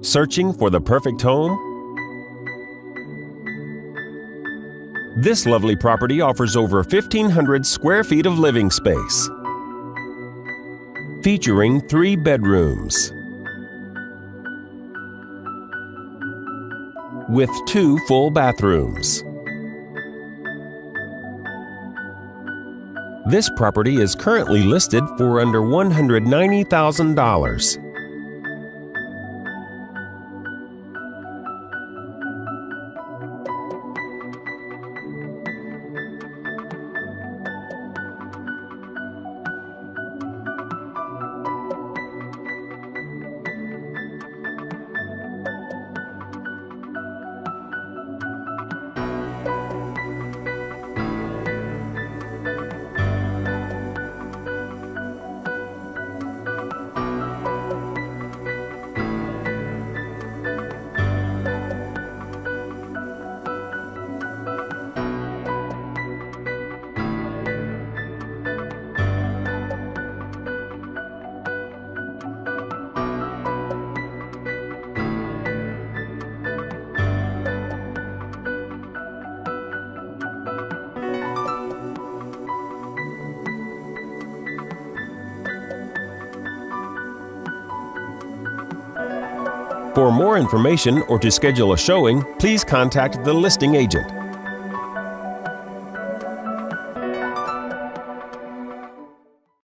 Searching for the perfect home? This lovely property offers over 1,500 square feet of living space, featuring 3 bedrooms with 2 full bathrooms. This property is currently listed for under $190,000. For more information or to schedule a showing, please contact the listing agent.